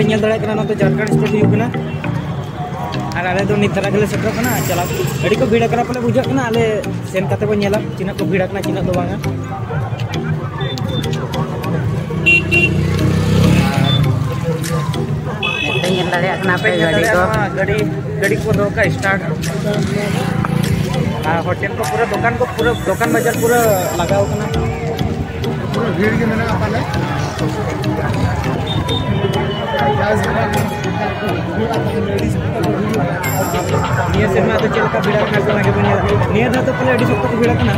पे नेल दाड़ा कना नोते झारखंड स्टेट हुई कना और आले तो नित धरा गेले सेटर कना चला अड़ी को भीड़ करा पले बुझा कना आले सेन काते बो नेला चिना को भीड़ कना चिना दो बांगा नेल दाड़ा कना पे गाड़ी को दो का स्टार्ट होटल को पूरा दुकान बाजार पूरा लगाओ कना पूरा भीड़ के मेना पाले निया से में तो चल का भीड़ कना लगे बनिया निया दा तो पले अड़ी सब को भीड़ कना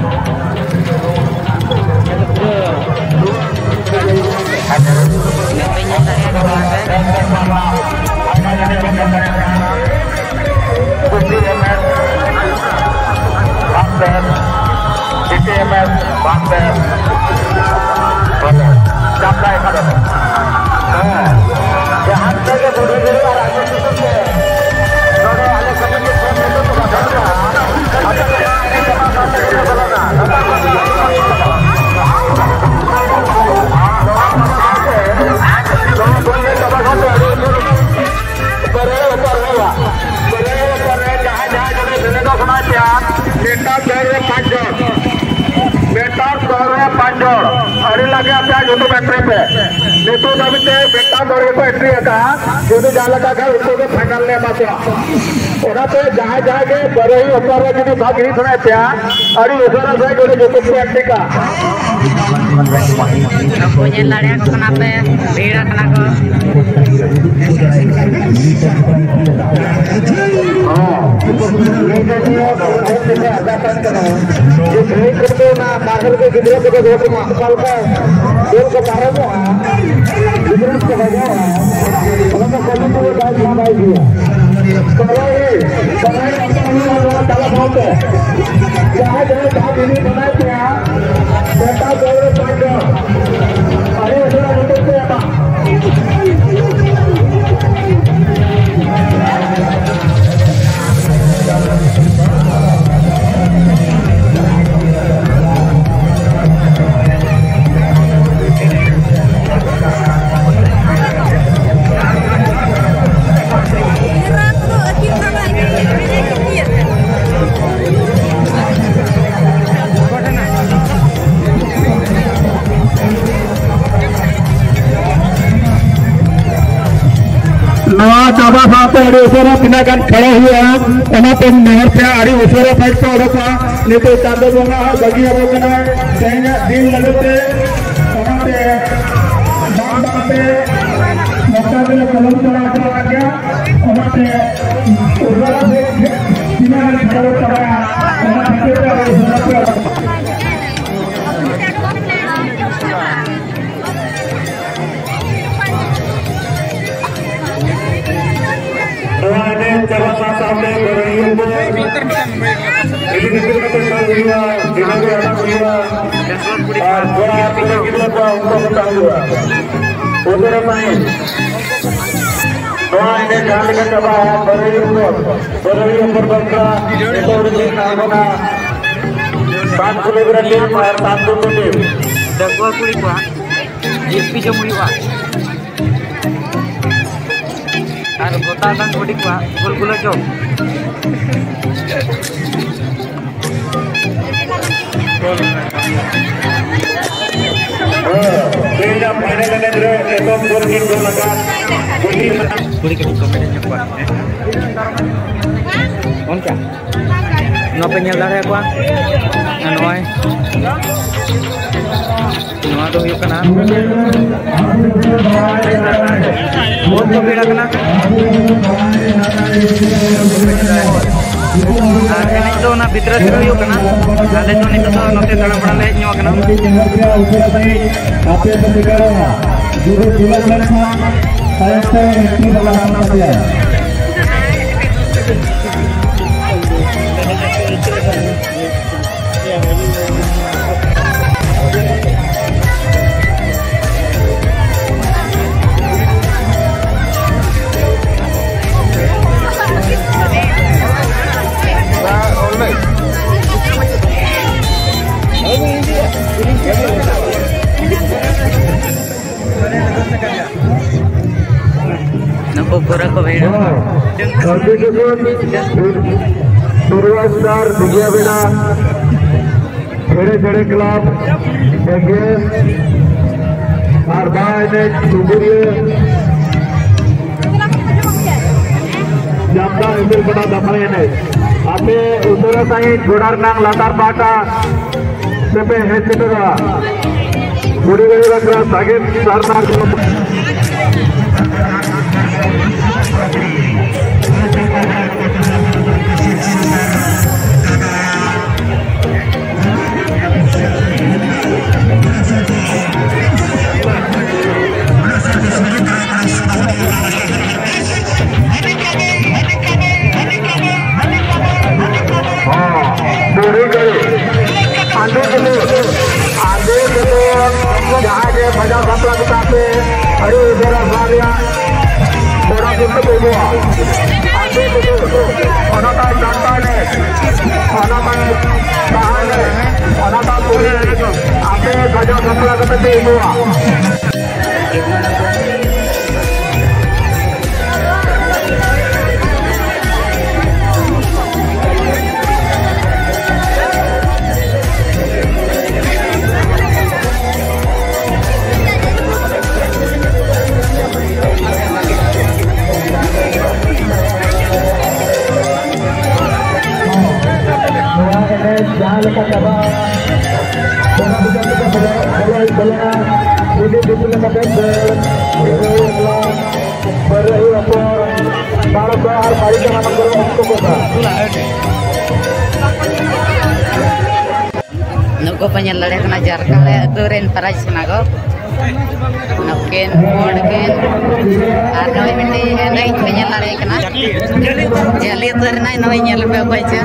या तो पूरा जो बैटरी पे नितो दबिते बेटा दौड़े को एंट्री का जो जाला का घर उसको के फाइनल ले माते ओना पे जहां जाके बरे ही ऊपर रे जो भाग ही सुना पे अड़ी ओकरा से जो जो को एंट्री का को ये लड़िया को कना पे भीड़ कना को हां ये जो आधा तक करो ये ब्रेक करते ना बाहर के गिदरे को रोड में कल का देर को बाहर में गिदरे को लगा हम तो कल तो गाइड में आई दिया चलो ये समय ताला बहुत है जहां जहां नहीं बनाए थे बेटा दौड़े पांच अरे थोड़ा निकल के आता चाबा साथे अड़ी उसरा तिना गान खड़ा हुआ ओना पे नहर पे अड़ी उसरा साइड पे ओडका नेते चांदो बोंगा बगी अब कना सेना दिन लगते ओना पे बाबा पे मक्का में कलम चला के गया ओना पे उसरा से तिना गान खड़ा हुआ ओना पे उसरा पे चला सामने बरइयों को इधर को हुआ दिनों के आना हुआ और थोड़ा पूरा किलो को उनको बता हुआ उधर में तो इन्हें जान के चला बरइयों पर बंदा एक और दिन आना 7 किलोमीटर के पार 7 किलोमीटर दगवा पूरी को जीपी जमुई वा और गोता दान बड़ी को गुलगुला चौक तेरा फाइनल में रे एकदम गोल गेट को लगा पूरी के कमेंट चुका कौन क्या नो पे नेल दाड़े को नोय नोआ तो हुई कना बहुत तो भीड़ कना आने तो ना भीतर से हुई कना आले तो नहीं तो नोते तड़ा पड़ा ले न्यो कना आपे तो करो जो जिला में साइड से की लगाना है Purwastar Digia Bina Jere Club Again Arbane Suburiya Jamda Ibil Bina Damayane Ape Usura Sahi Godar Nang Latar Bata Sepe Hechitara Budi Gaya Lakra Sagit Sarnar Bajak Bapla kita pe, hari beras baria, beras kita bawa. Ade itu, orang tak jantan ni, orang tak tahan ni, orang tak puri. Ade bajak Bapla kita bawa. Jangan lupa coba Nuko penyelare kena jarkan le turin paraj nago nukin modkin arno mindi nai penyelare kena jeli turin nai noi nyel pe baca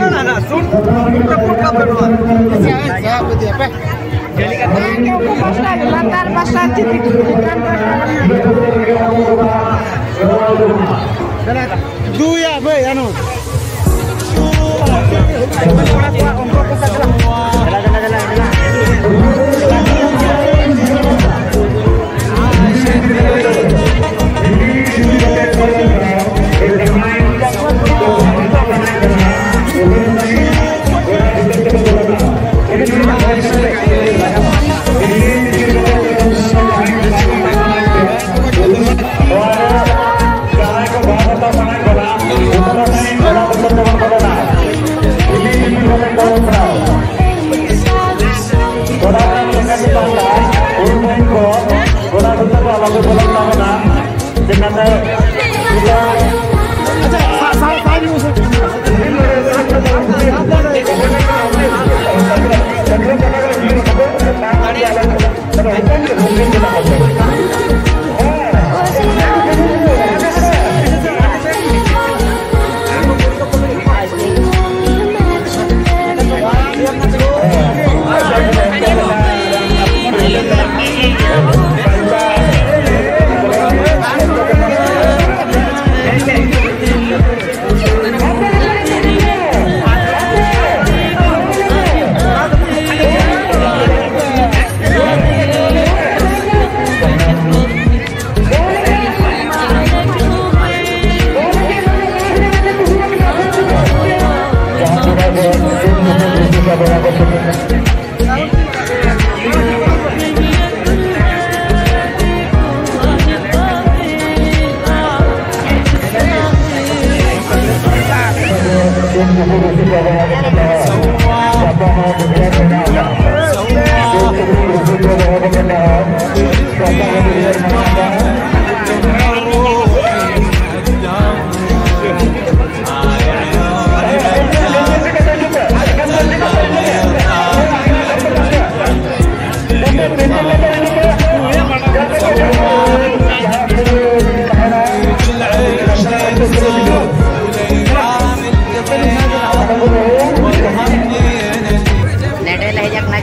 lantar pasar Duya be anu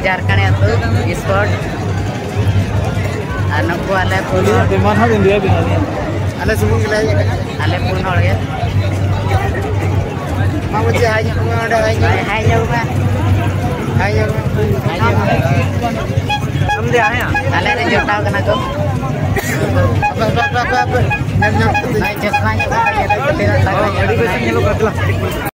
jarkan itu sport anak ku ale pun Teman hal India binari. ale semua gila ale pun orang ya mau je hanya ada hanya हम दे आए हैं अले रे जोटाव कना को Nah, just nanya apa ya, Adik biasa nyelok